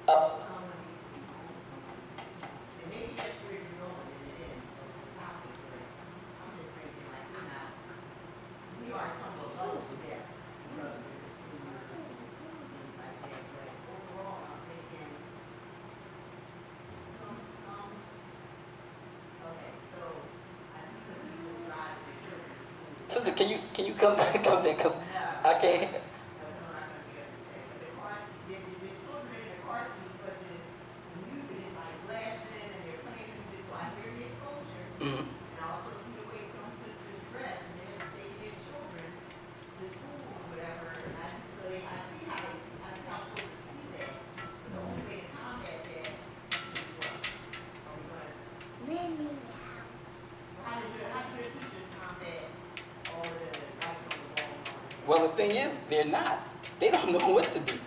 Uh, And maybe that's where you're going in the end of the topic, but I'm just thinking like, we are somewhat local, yes, because we're seniors and things like that, but overall, I'm thinking some, okay, so I see some people driving their children to school. Sister, can you come back up there? Because I can't. No, I'm not gonna be able to say, but the car seat, the children in the car seat, but the music is like blasting and they're playing music, so I hear the exposure. Mm-hmm. And I also see the way some sisters dress and they're taking their children to school or whatever. And I see how children see that. But the only way to combat that is what? Are we gonna, how do your teachers combat all the writing on the wall and all that? Well, the thing is, they're not. They don't know what to do.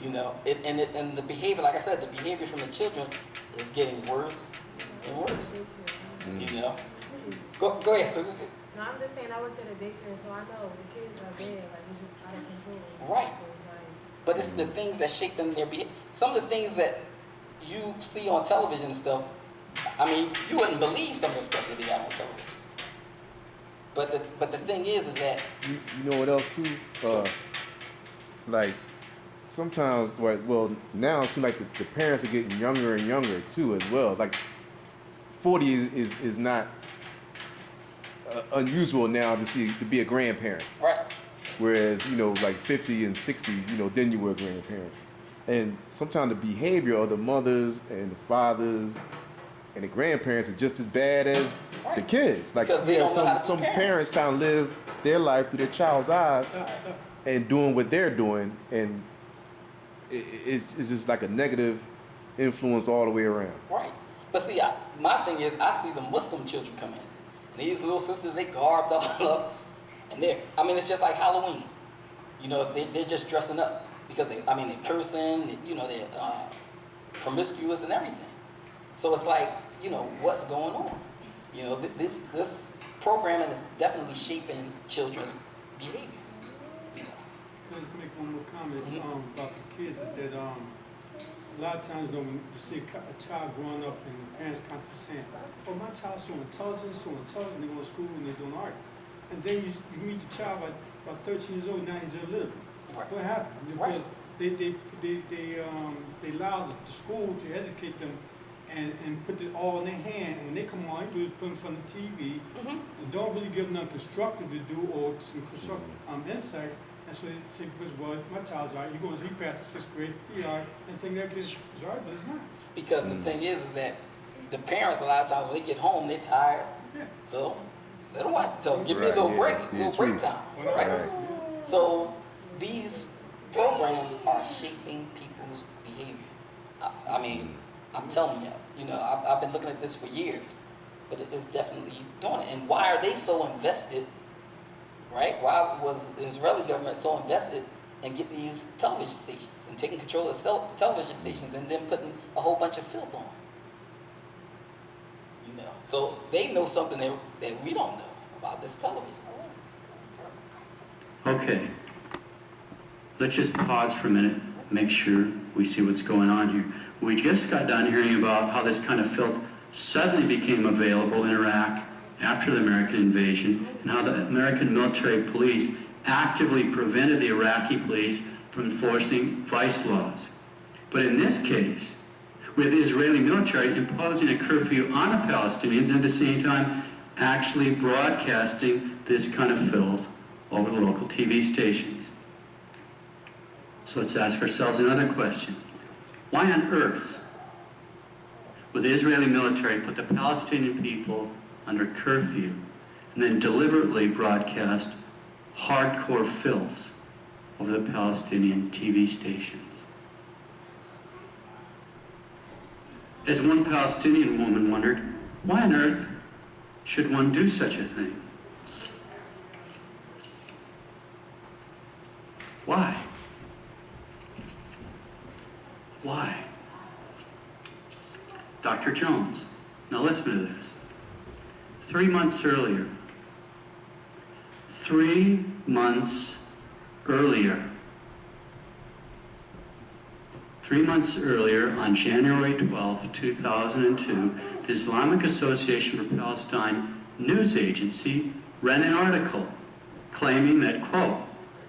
You know, and the behavior, like I said, the behavior from the children is getting worse and worse. You know. Go ahead. Sister. No, I'm just saying I work at a daycare, so I know the kids are there, like it's just out of control. Right. So it's like, But it's the things that shape them their behavior. Some of the things that you see on television and stuff, I mean, you wouldn't believe some of the stuff that they got on television. But the thing is that you know what else too? Like sometimes, well, now it seems like the parents are getting younger and younger too as well. Like 40 is not unusual now to be a grandparent. right. Whereas, like 50 and 60, then you were a grandparent. And sometimes the behavior of the mothers and the fathers and the grandparents are just as bad as the kids. Like, Because they don't know how to be some parents. parents kind of live their life through their child's eyes and doing what they're doing, and it's just like a negative influence all the way around. Right. But see, my thing is, I see the Muslim children come in. And these little sisters, they garbed all up. And it's just like Halloween. They're just dressing up. Because they're cursing, they're promiscuous and everything. So it's like, what's going on? This programming is definitely shaping children's behavior. Let's make one more comment about the kids. Is that a lot of times when you see a child growing up and the parents constantly saying, "Oh, my child's so intelligent, they go to school and they're doing art," and then you meet the child about 13 years old, now he's illiterate. Right. What happened? Because they allow the school to educate them and put it all in their hand, and when they come on, you do is put in front of the TV and don't really give them nothing constructive to do or some constructive insight. And so they say, because, well, my child's art, you go to past the 6th grade, he art, and think that this is art, but it's not. Because the thing is that the parents, a lot of times when they get home, they're tired. Yeah. So let them watch it. So give me a little break, break time. Right? So these programs are shaping people's behavior. I'm telling you, I've been looking at this for years, but it is definitely doing it. And why are they so invested, right? Why was the Israeli government so invested in getting these television stations and taking control of television stations and then putting a whole bunch of filth on? So they know something that we don't know about this television. Okay. Let's just pause for a minute, make sure we see what's going on here. We just got done hearing about how this kind of filth suddenly became available in Iraq after the American invasion, and how the American military police actively prevented the Iraqi police from enforcing vice laws. But in this case, with the Israeli military imposing a curfew on the Palestinians and at the same time actually broadcasting this kind of filth over the local TV stations. So let's ask ourselves another question. Why on earth would the Israeli military put the Palestinian people under curfew and then deliberately broadcast hardcore filth over the Palestinian TV stations? As one Palestinian woman wondered, why on earth should one do such a thing? Why? Why? Dr. Jones, now listen to this. 3 months earlier, 3 months earlier, on January 12, 2002, the Islamic Association for Palestine news agency ran an article claiming that, quote,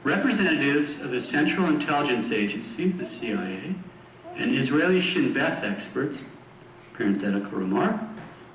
representatives of the Central Intelligence Agency, the CIA, and Israeli Shin Bet experts, parenthetical remark,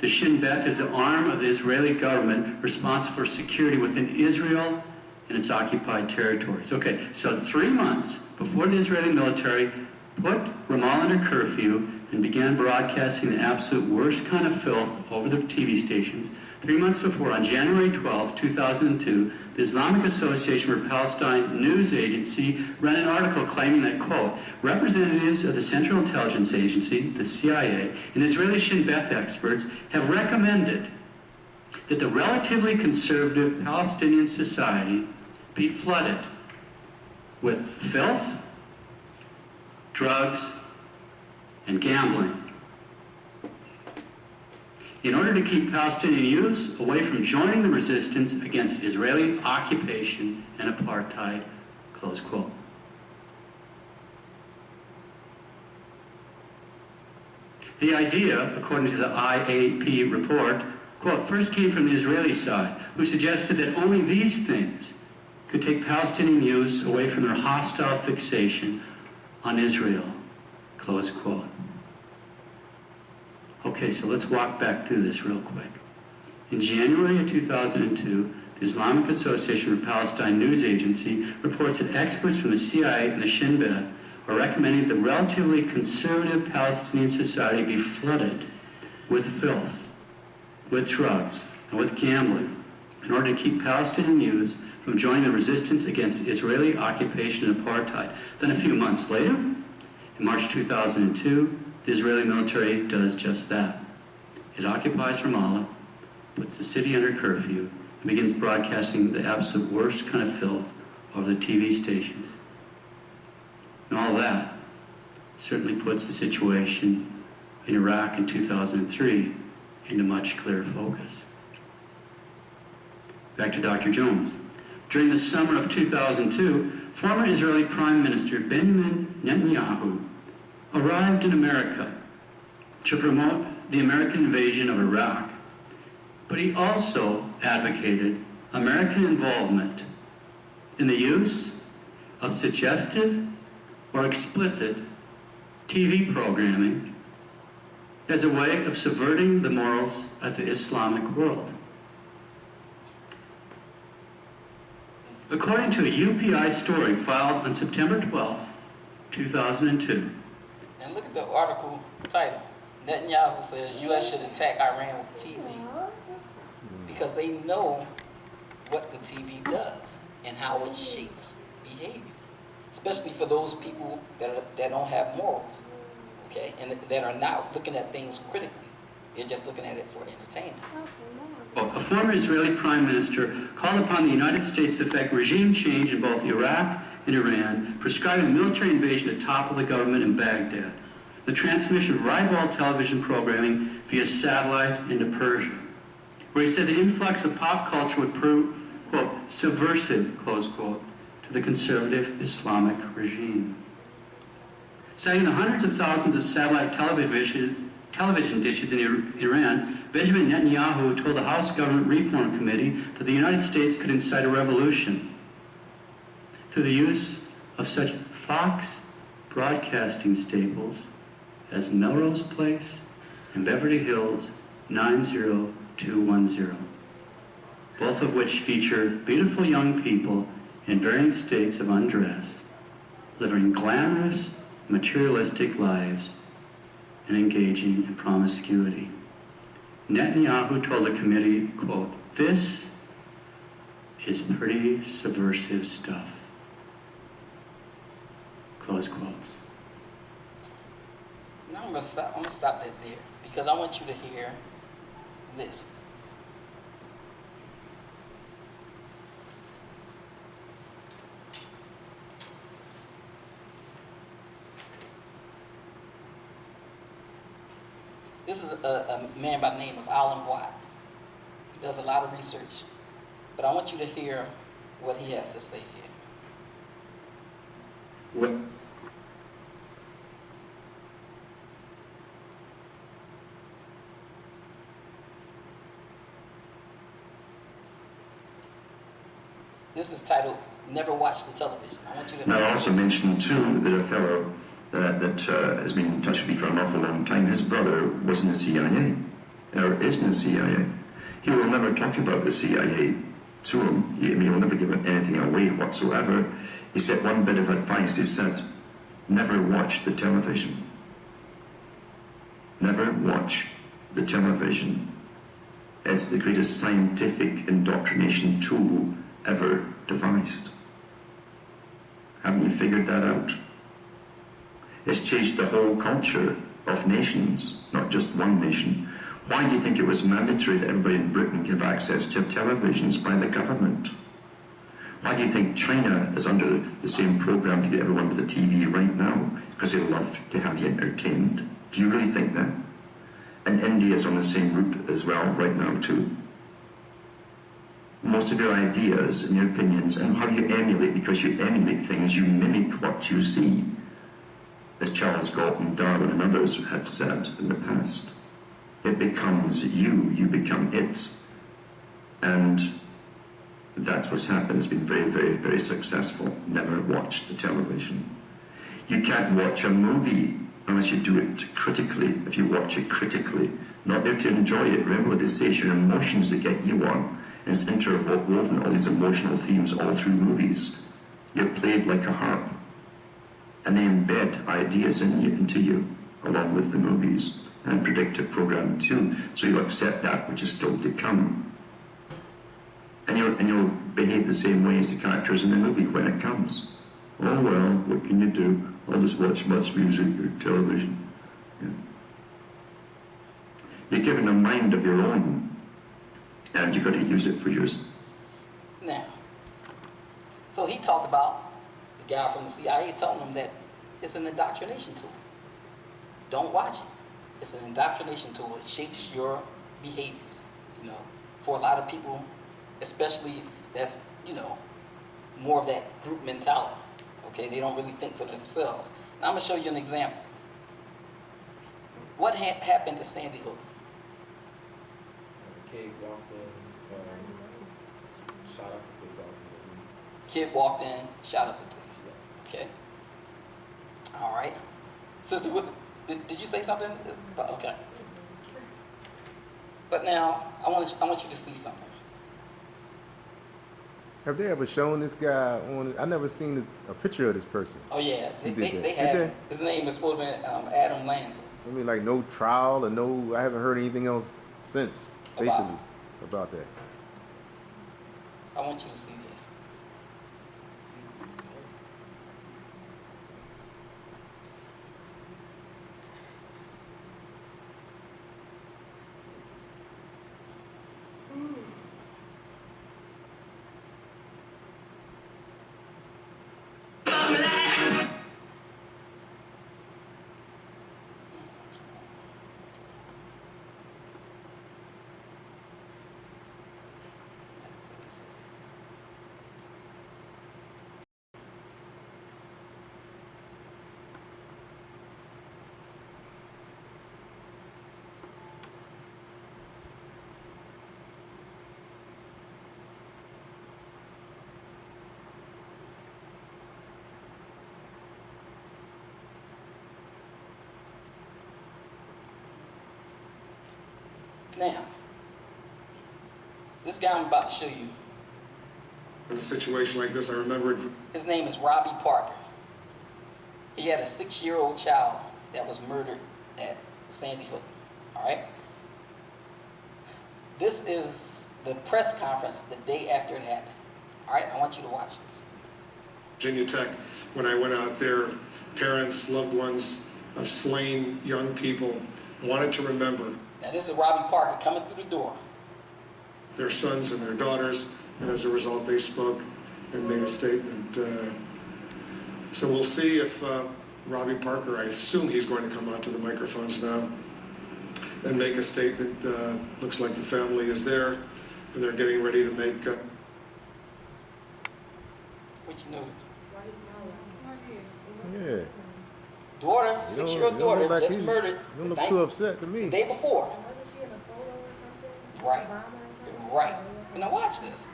the Shin Bet is the arm of the Israeli government responsible for security within Israel and its occupied territories. Okay, so 3 months before the Israeli military put Ramallah under curfew and began broadcasting the absolute worst kind of filth over the TV stations, 3 months before, on January 12, 2002, the Islamic Association for Palestine news agency ran an article claiming that, quote, representatives of the Central Intelligence Agency, the CIA, and Israeli Shin Bet experts have recommended that the relatively conservative Palestinian society be flooded with filth, drugs, and gambling in order to keep Palestinian youths away from joining the resistance against Israeli occupation and apartheid, close quote. The idea, according to the IAP report, quote, first came from the Israeli side, who suggested that only these things could take Palestinian youths away from their hostile fixation on Israel, close quote. Okay, so let's walk back through this real quick. In January of 2002, the Islamic Association for Palestine news agency reports that experts from the CIA and the Shin Bet are recommending that the relatively conservative Palestinian society be flooded with filth, with drugs, and with gambling in order to keep Palestinian youths from joining the resistance against Israeli occupation and apartheid. Then a few months later, in March 2002, the Israeli military does just that. It occupies Ramallah, puts the city under curfew, and begins broadcasting the absolute worst kind of filth over the TV stations. And all that certainly puts the situation in Iraq in 2003 into much clearer focus. Back to Dr. Jones. During the summer of 2002, former Israeli Prime Minister Benjamin Netanyahu arrived in America to promote the American invasion of Iraq, but he also advocated American involvement in the use of suggestive or explicit TV programming as a way of subverting the morals of the Islamic world. According to a UPI story filed on September 12, 2002, And look at the article title. Netanyahu says U.S. should attack Iran with TV because they know what the TV does and how it shapes behavior, especially for those people that don't have morals, okay, and that are not looking at things critically. They're just looking at it for entertainment. a former Israeli prime minister called upon the United States to effect regime change in both Iraq and Iran, prescribing a military invasion to topple the government in Baghdad, the transmission of ribald television programming via satellite into Persia, where he said the influx of pop culture would prove, quote, subversive, close quote, to the conservative Islamic regime. Citing the hundreds of thousands of satellite television dishes in Iran, Benjamin Netanyahu told the House Government Reform Committee that the United States could incite a revolution through the use of such Fox broadcasting staples as Melrose Place and Beverly Hills 90210, both of which feature beautiful young people in varying states of undress, living glamorous, materialistic lives and engaging in promiscuity. Netanyahu told the committee, quote, "This is pretty subversive stuff." Close quotes. Now I'm gonna stop that there because I want you to hear this. This is a man by the name of Alan Watt. He does a lot of research, but I want you to hear what he has to say here. This is titled "Never Watch the Television." I want you to. Now, I also mentioned too that a fellow that has been in touch with me for an awful long time, his brother was in the CIA, or is in the CIA. He will never talk about the CIA to him. He will never give anything away whatsoever. He said one bit of advice. He said, never watch the television. Never watch the television. It's the greatest scientific indoctrination tool ever devised. Haven't you figured that out? It's changed the whole culture of nations, not just one nation. Why do you think it was mandatory that everybody in Britain give access to televisions by the government? Why do you think China is under the same program to get everyone with a TV right now? Because they love to have you entertained. Do you really think that? And India is on the same route as well right now too. Most of your ideas and your opinions and how you emulate, because you emulate things, you mimic what you see. As Charles Galton, Darwin and others have said in the past. It becomes you, you become it. And that's what's happened. It's been very, very, very successful. Never watch the television. You can't watch a movie unless you do it critically. If you watch it critically, not there to enjoy it. Remember what they say, it's your emotions that get you on. And it's interwoven, all these emotional themes all through movies. You're played like a harp. And they embed ideas into you, along with the movies, and predictive programming too. So you accept that which is still to come. And you'll behave the same way as the characters in the movie when it comes. Oh well, what can you do? I'll just watch much music or television. Yeah. You're given a mind of your own, and you've got to use it for yours. Now, so he talked about the guy from the CIA telling him that it's an indoctrination tool. Don't watch it. It's an indoctrination tool. It shapes your behaviors. You know, for a lot of people, especially that's, you know, more of that group mentality. Okay, they don't really think for themselves. Now I'm gonna show you an example. What happened to Sandy Hook? Kid walked in, shot up the police officer. Kid walked in, shot up the police. Okay. All right. Sister, did you say something? Okay. But now I want you to see something. Have they ever shown this guy on? I never seen a picture of this person. Oh yeah, they Did have. they? His name is supposed to be Adam Lanza. I mean, like no trial or no. I haven't heard anything else since, basically, about that. I want you to see this. Now, this guy I'm about to show you, In a situation like this, I remember his name is Robbie Parker. He had a 6-year-old child that was murdered at Sandy Hook. All right? This is the press conference the day after it happened. All right? I want you to watch this. Virginia Tech, when I went out there, parents, loved ones of slain young people wanted to remember Now, this is Robbie Parker coming through the door. their sons and their daughters, and as a result, they spoke and made a statement. So we'll see if Robbie Parker, I assume he's going to come out to the microphones now and make a statement. Looks like the family is there, and they're getting ready to make... What you notice? Yeah. Daughter, You don't- 6-year-old you don't daughter, look like just he- murdered You don't the look too upset to the me. day before. Wasn't she in a photo or something? Right. Obama or something? Right. Now watch this.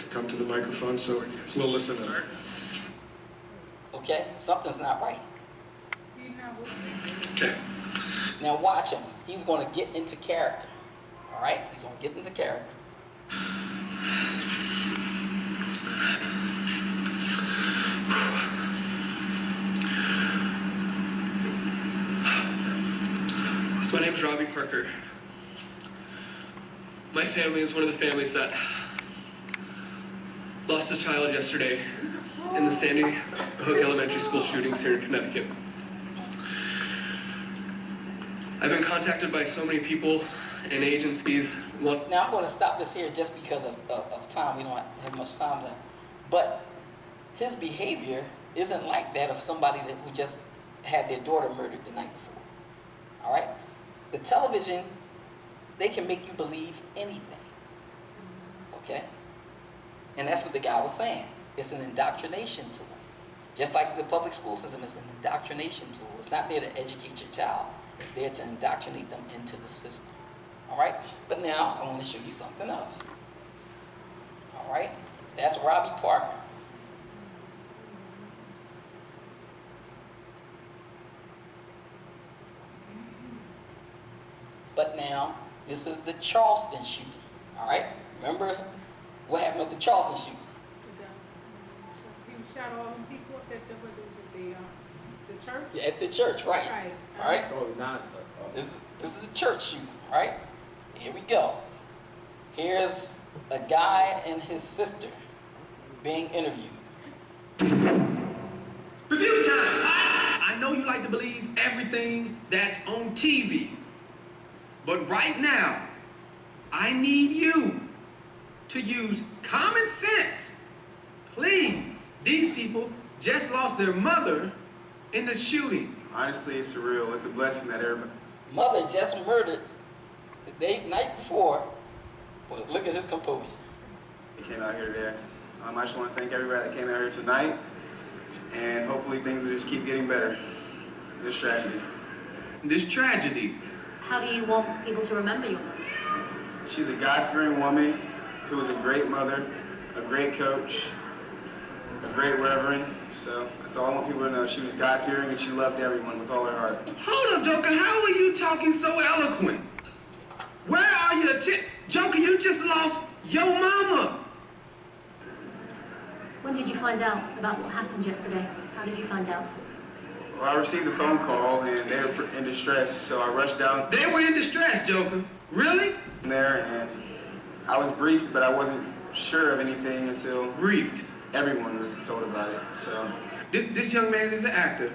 to come to the microphone, so we'll listen in. Okay? Something's not right. Okay. Now watch him. He's going to get into character. All right? He's going to get into character. So my name is Robbie Parker. My family is one of the families that lost a child yesterday in the Sandy Hook Elementary School shootings here in Connecticut. I've been contacted by so many people and agencies. Now I'm going to stop this here just because of time. We don't have much time left. But his behavior isn't like that of somebody who just had their daughter murdered the night before. All right? The television, they can make you believe anything. Okay? And that's what the guy was saying. It's an indoctrination tool. Just like the public school system is an indoctrination tool. It's not there to educate your child. It's there to indoctrinate them into the system. All right? But now I want to show you something else. All right? That's Robbie Parker. But now, this is the Charleston shooting. All right? Remember what happened with the Charleston shooting? He shot all them people up at the church? Yeah, at the church, right? Right. All right? Oh, not. This is the church shooting, right? Here we go. Here's a guy and his sister being interviewed. Review time. I know you like to believe everything that's on TV. But right now, I need you to use common sense. Please. These people just lost their mother in the shooting. Honestly, it's surreal. It's a blessing that everybody... Mother just murdered the night before, but look at his composure. came out here today. I just want to thank everybody that came out here tonight, and hopefully things will just keep getting better. This tragedy. This tragedy. How do you want people to remember you? She's a God-fearing woman who was a great mother, a great coach, a great reverend. So that's all I want people to know. She was God-fearing and she loved everyone with all her heart. Hold up, Joker. How are you talking so eloquent? Where are your Joker, you just lost your mama. When did you find out about what happened yesterday? How did you find out? Well, I received a phone call and they were in distress, so I rushed down. They were in distress, Joker. Really? There, and I was briefed, but I wasn't sure of anything until briefed. Everyone was told about it. So this young man is an actor.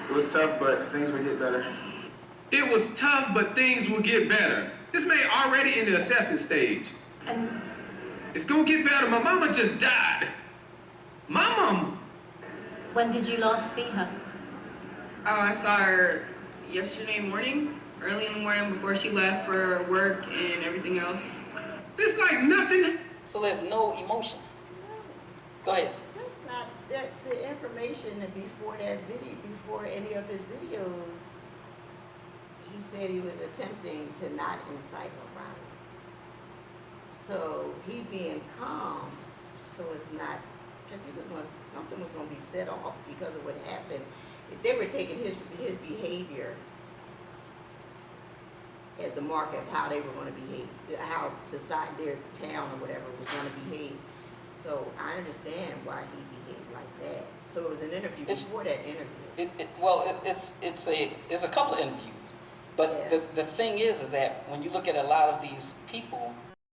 It was tough, but things would get better. It was tough, but things will get better. This man already in the acceptance stage. And it's gonna get better. My mama just died. My mama. When did you last see her? Oh, I saw her yesterday morning, early in the morning before she left for work and everything else. It's like nothing. So there's no emotion. Go ahead. That's not that the information before that video, before any of his videos. He said he was attempting to not incite a riot. So he being calm, so it's not, because he was going, something was going to be set off because of what happened. If they were taking his behavior as the mark of how they were going to behave, how society, their town or whatever was going to behave. So I understand why he behaved like that. So it was an interview before that interview. It's a couple of interviews. But the thing is that when you look at a lot of these people,